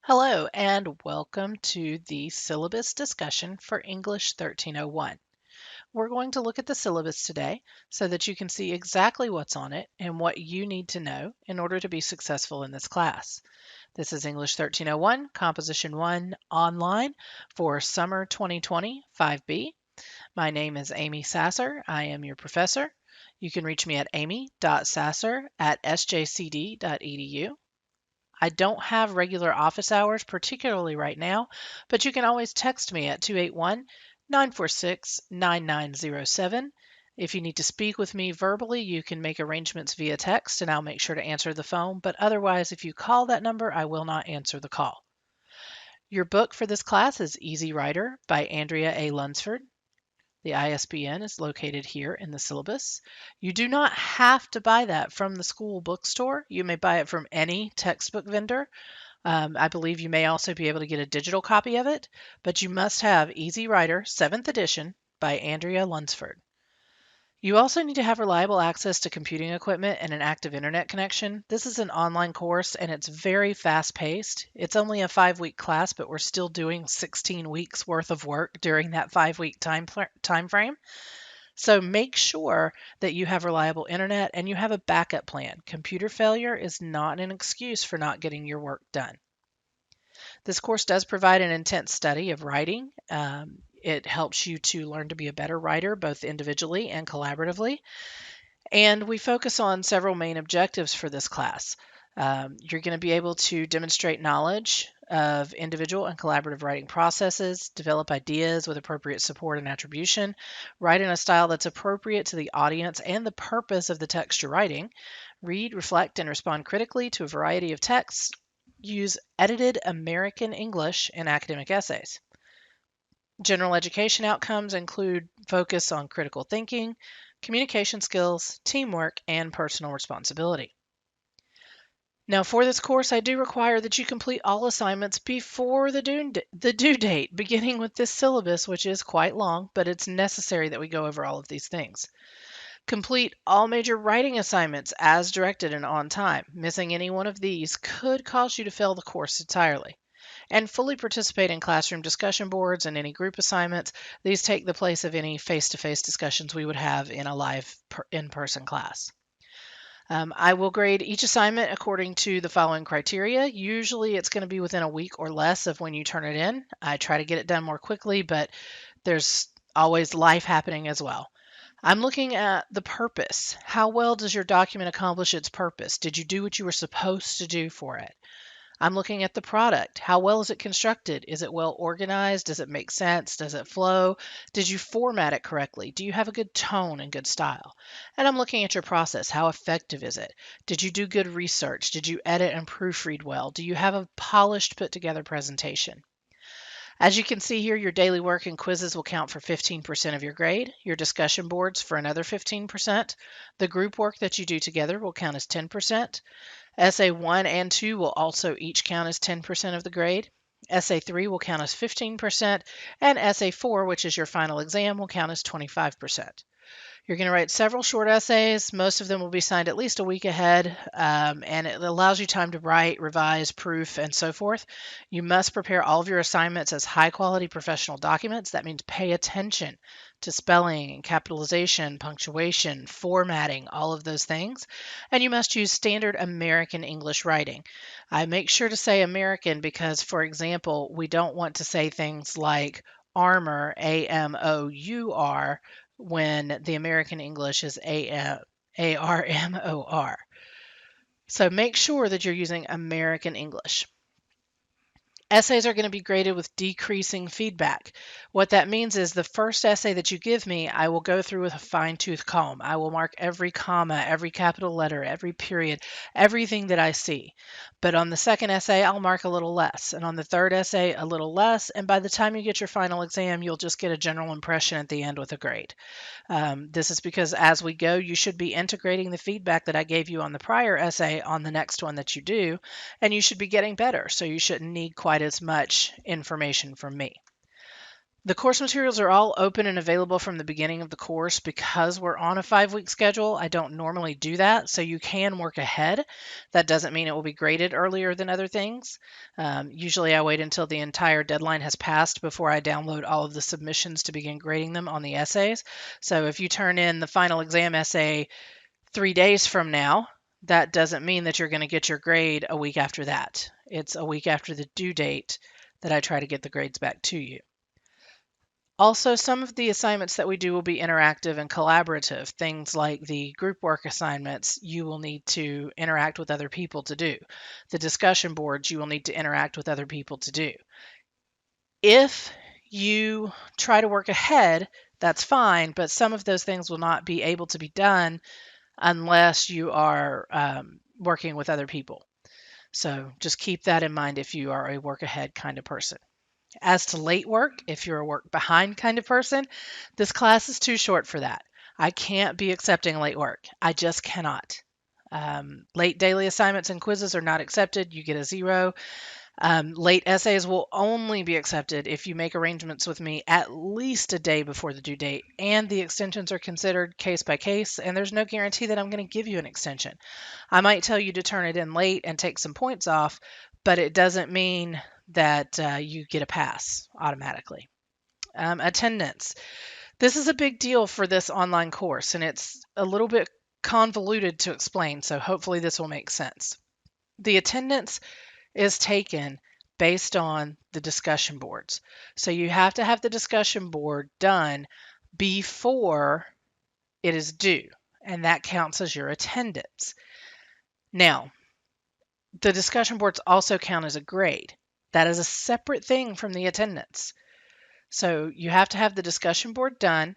Hello, and welcome to the syllabus discussion for English 1301. We're going to look at the syllabus today so that you can see exactly what's on it and what you need to know in order to be successful in this class. This is English 1301, Composition 1 online for Summer 2020 5B. My name is Amy Sasser. I am your professor. You can reach me at amy.sasser@sjcd.edu. I don't have regular office hours, particularly right now, but you can always text me at 281 946 9907. If you need to speak with me verbally, you can make arrangements via text and I'll make sure to answer the phone. But otherwise, if you call that number, I will not answer the call. Your book for this class is Easy Writer by Andrea A. Lunsford. The ISBN is located here in the syllabus. You do not have to buy that from the school bookstore. You may buy it from any textbook vendor. I believe you may also be able to get a digital copy of it, but you must have Easy Writer 7th edition by Andrea Lunsford. You also need to have reliable access to computing equipment and an active internet connection. This is an online course and it's very fast paced. It's only a 5-week class, but we're still doing 16 weeks worth of work during that 5-week time frame. So make sure that you have reliable internet and you have a backup plan. Computer failure is not an excuse for not getting your work done. This course does provide an intense study of writing. It helps you to learn to be a better writer, both individually and collaboratively. And we focus on several main objectives for this class. You're going to be able to demonstrate knowledge of individual and collaborative writing processes, develop ideas with appropriate support and attribution, write in a style that's appropriate to the audience and the purpose of the text you're writing, read, reflect, and respond critically to a variety of texts, use edited American English in academic essays. General education outcomes include focus on critical thinking, communication skills, teamwork, and personal responsibility. Now, for this course, I do require that you complete all assignments before the due date, beginning with this syllabus, which is quite long, but it's necessary that we go over all of these things. Complete all major writing assignments as directed and on time. Missing any one of these could cause you to fail the course entirely. And fully participate in classroom discussion boards and any group assignments. These take the place of any face-to-face discussions we would have in a live in-person class. I will grade each assignment according to the following criteria. Usually it's going to be within a week or less of when you turn it in. I try to get it done more quickly, but there's always life happening as well. I'm looking at the purpose. How well does your document accomplish its purpose? Did you do what you were supposed to do for it? I'm looking at the product. How well is it constructed? Is it well organized? Does it make sense? Does it flow? Did you format it correctly? Do you have a good tone and good style? And I'm looking at your process. How effective is it? Did you do good research? Did you edit and proofread well? Do you have a polished, put together presentation? As you can see here, your daily work and quizzes will count for 15% of your grade, your discussion boards for another 15%. The group work that you do together will count as 10%. Essay 1 and 2 will also each count as 10% of the grade. Essay 3 will count as 15%, and Essay 4, which is your final exam, will count as 25%. You're going to write several short essays. Most of them will be signed at least a week ahead, and it allows you time to write, revise, proof, and so forth. You must prepare all of your assignments as high-quality professional documents. That means pay attention to spelling, capitalization, punctuation, formatting, all of those things. And you must use standard American English writing. I make sure to say American because, for example, we don't want to say things like armor, AMOUR, when the American English is ARMOR. So make sure that you're using American English. Essays are going to be graded with decreasing feedback. What that means is the first essay that you give me, I will go through with a fine-tooth comb. I will mark every comma, every capital letter, every period, everything that I see. But on the second essay, I'll mark a little less. And on the third essay, a little less. And by the time you get your final exam, you'll just get a general impression at the end with a grade. This is because as we go, you should be integrating the feedback that I gave you on the prior essay on the next one that you do, and you should be getting better. So you shouldn't need quite as much information from me. The course materials are all open and available from the beginning of the course. Because we're on a 5-week schedule, I don't normally do that, so you can work ahead. That doesn't mean it will be graded earlier than other things. Usually I wait until the entire deadline has passed before I download all of the submissions to begin grading them on the essays. So if you turn in the final exam essay 3 days from now, that doesn't mean that you're going to get your grade a week after that. It's a week after the due date that I try to get the grades back to you. Also, some of the assignments that we do will be interactive and collaborative. Things like the group work assignments, you will need to interact with other people to do. The discussion boards, you will need to interact with other people to do. If you try to work ahead, that's fine, but some of those things will not be able to be done unless you are working with other people. So just keep that in mind if you are a work ahead kind of person. As to late work, if you're a work behind kind of person, this class is too short for that. I can't be accepting late work. I just cannot. Late daily assignments and quizzes are not accepted. You get a 0. Late essays will only be accepted if you make arrangements with me at least a day before the due date, and the extensions are considered case by case, and there's no guarantee that I'm going to give you an extension. I might tell you to turn it in late and take some points off, but it doesn't mean that you get a pass automatically. Attendance. This is a big deal for this online course, and it's a little bit convoluted to explain, so hopefully this will make sense. The attendance is taken based on the discussion boards. So you have to have the discussion board done before it is due, and that counts as your attendance. Now, the discussion boards also count as a grade. That is a separate thing from the attendance. So you have to have the discussion board done,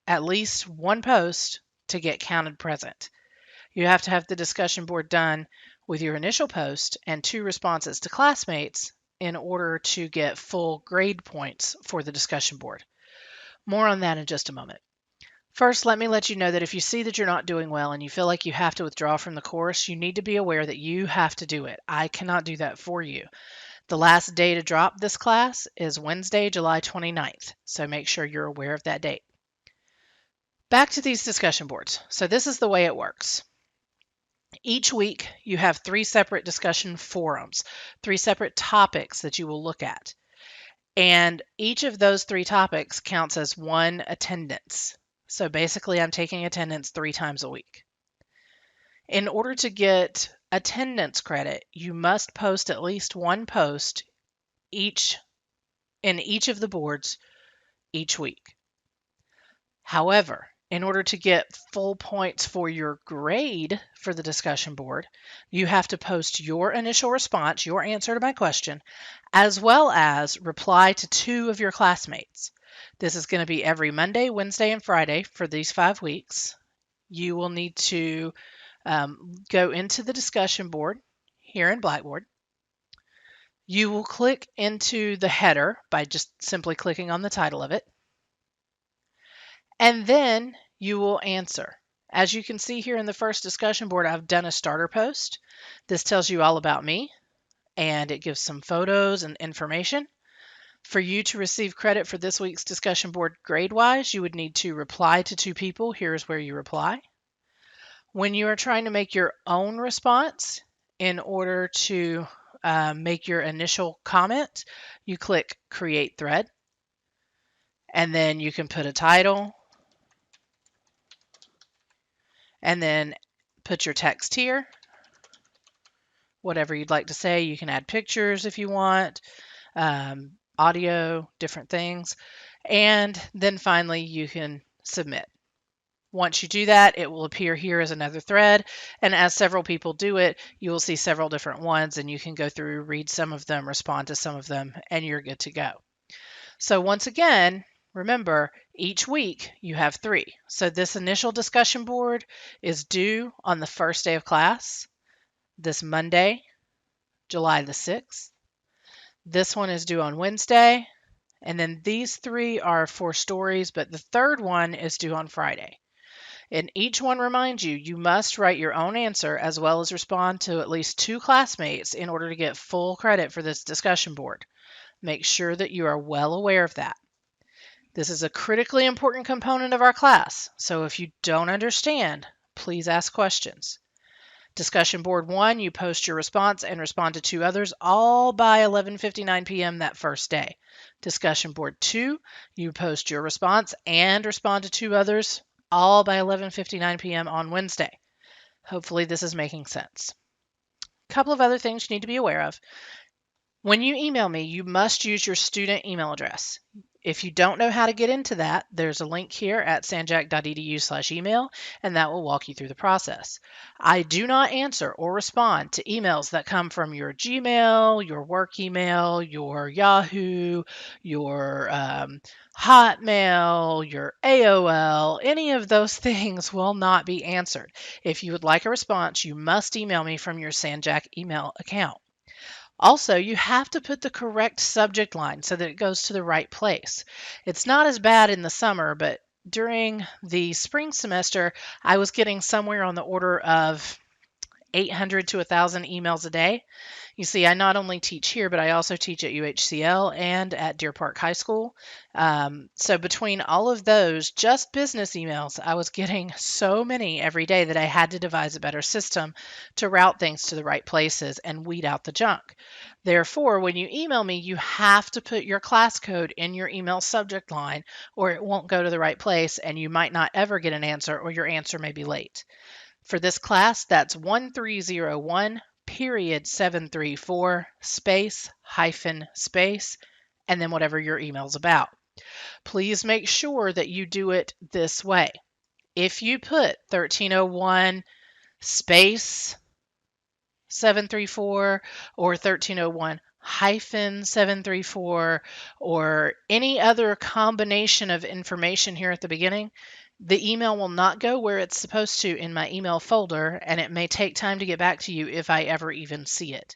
at least one post to get counted present. You have to have the discussion board done with your initial post and 2 responses to classmates in order to get full grade points for the discussion board. More on that in just a moment. First, let me let you know that if you see that you're not doing well and you feel like you have to withdraw from the course, you need to be aware that you have to do it. I cannot do that for you. The last day to drop this class is Wednesday, July 29th, so make sure you're aware of that date. Back to these discussion boards. So this is the way it works. Each week, you have 3 separate discussion forums, 3 separate topics that you will look at. And each of those 3 topics counts as 1 attendance. So basically, I'm taking attendance 3 times a week. In order to get attendance credit, you must post at least 1 post in each of the boards each week. However, in order to get full points for your grade for the discussion board, you have to post your initial response, your answer to my question, as well as reply to 2 of your classmates. This is going to be every Monday, Wednesday, and Friday for these 5 weeks. You will need to go into the discussion board here in Blackboard. You will click into the header by just simply clicking on the title of it. And then you will answer. As you can see here in the first discussion board, I've done a starter post. This tells you all about me, and it gives some photos and information. For you to receive credit for this week's discussion board grade-wise, you would need to reply to 2 people. Here's where you reply. When you are trying to make your own response in order to make your initial comment, you click Create Thread, and then you can put a title, and then put your text here, whatever you'd like to say. You can add pictures if you want, audio, different things. And then finally, you can submit. Once you do that, it will appear here as another thread. And as several people do it, you will see several different ones, and you can go through, read some of them, respond to some of them, and you're good to go. So once again, remember, each week you have 3. So this initial discussion board is due on the first day of class, this Monday, July the 6th. This one is due on Wednesday. And then these 3 are for stories, but the third one is due on Friday. And each one reminds you, you must write your own answer as well as respond to at least 2 classmates in order to get full credit for this discussion board. Make sure that you are well aware of that. This is a critically important component of our class, so if you don't understand, please ask questions. Discussion board 1, you post your response and respond to 2 others, all by 11:59 p.m. that first day. Discussion board 2, you post your response and respond to 2 others, all by 11:59 p.m. on Wednesday. Hopefully this is making sense. A couple of other things you need to be aware of. When you email me, you must use your student email address. If you don't know how to get into that, there's a link here at sanjac.edu/email, and that will walk you through the process. I do not answer or respond to emails that come from your Gmail, your work email, your Yahoo, your Hotmail, your AOL. Any of those things will not be answered. If you would like a response, you must email me from your Sanjac email account. Also, you have to put the correct subject line so that it goes to the right place. It's not as bad in the summer, but during the spring semester, I was getting somewhere on the order of 800 to 1,000 emails a day. You see, I not only teach here, but I also teach at UHCL and at Deer Park High School. So between all of those, just business emails, I was getting so many every day that I had to devise a better system to route things to the right places and weed out the junk. Therefore, when you email me, you have to put your class code in your email subject line, or it won't go to the right place and you might not ever get an answer, or your answer may be late. For this class, that's 1301 period 734 space hyphen space, and then whatever your email's about. Please make sure that you do it this way. If you put 1301 space 734 or 1301 hyphen 734 or any other combination of information here at the beginning, the email will not go where it's supposed to in my email folder, and it may take time to get back to you if I ever even see it.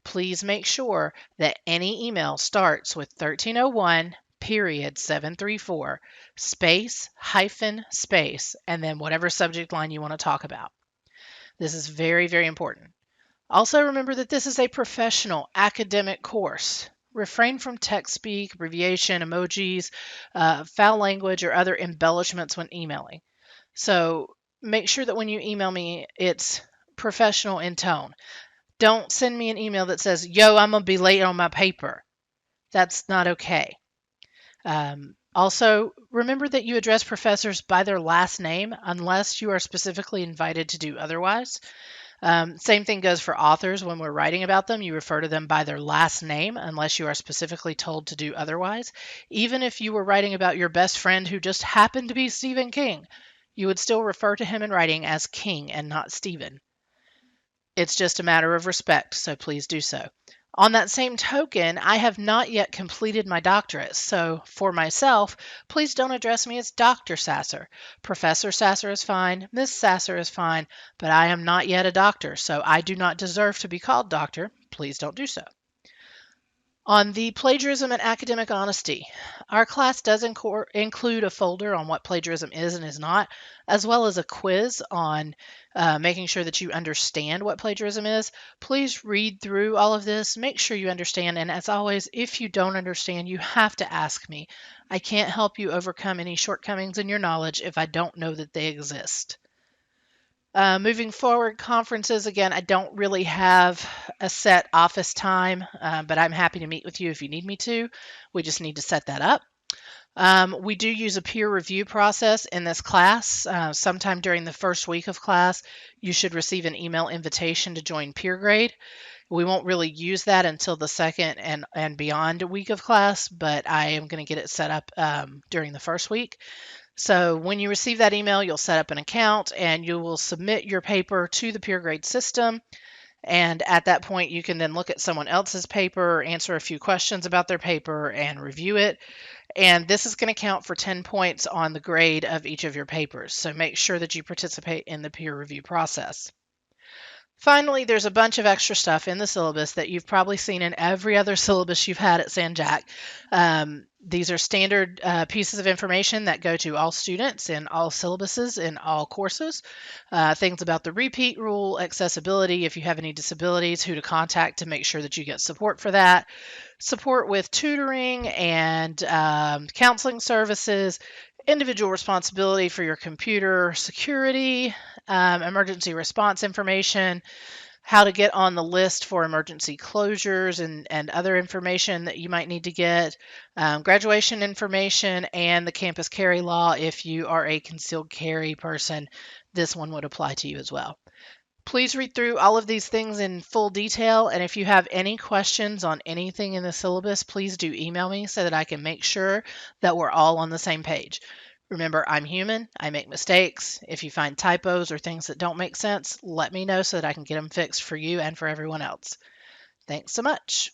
Please make sure that any email starts with 1301 period 734 space hyphen space and then whatever subject line you want to talk about. This is very, very important. Also remember that this is a professional academic course. Refrain from text speak, abbreviation, emojis, foul language, or other embellishments when emailing. So make sure that when you email me, it's professional in tone. Don't send me an email that says, yo, I'm going to be late on my paper. That's not okay. Also, remember that you address professors by their last name unless you are specifically invited to do otherwise. Same thing goes for authors. When we're writing about them, you refer to them by their last name unless you are specifically told to do otherwise. Even if you were writing about your best friend who just happened to be Stephen King, you would still refer to him in writing as King and not Stephen. It's just a matter of respect, so please do so. On that same token, I have not yet completed my doctorate, so for myself, please don't address me as Dr. Sasser. Professor Sasser is fine, Miss Sasser is fine, but I am not yet a doctor, so I do not deserve to be called doctor. Please don't do so. On the plagiarism and academic honesty, our class does include a folder on what plagiarism is and is not, as well as a quiz on making sure that you understand what plagiarism is. Please read through all of this, make sure you understand, and as always, if you don't understand, you have to ask me. I can't help you overcome any shortcomings in your knowledge if I don't know that they exist. Moving forward, conferences, again, I don't really have a set office time, but I'm happy to meet with you if you need me to. We just need to set that up. We do use a peer review process in this class. Sometime during the first week of class, you should receive an email invitation to join peer grade. We won't really use that until the second and beyond week of class, but I am going to get it set up during the first week. So when you receive that email, you'll set up an account and you will submit your paper to the peer grade system. And at that point, you can then look at someone else's paper, answer a few questions about their paper, and review it. And this is going to count for 10 points on the grade of each of your papers. So make sure that you participate in the peer review process. Finally, there's a bunch of extra stuff in the syllabus that you've probably seen in every other syllabus you've had at San Jack. These are standard pieces of information that go to all students in all syllabuses in all courses. Things about the repeat rule, accessibility, if you have any disabilities, who to contact to make sure that you get support for that, support with tutoring and counseling services, individual responsibility for your computer security, emergency response information, how to get on the list for emergency closures and other information that you might need to get, graduation information, and the campus carry law. If you are a concealed carry person, this one would apply to you as well. Please read through all of these things in full detail, and if you have any questions on anything in the syllabus, please do email me so that I can make sure that we're all on the same page. Remember, I'm human. I make mistakes. If you find typos or things that don't make sense, let me know so that I can get them fixed for you and for everyone else. Thanks so much.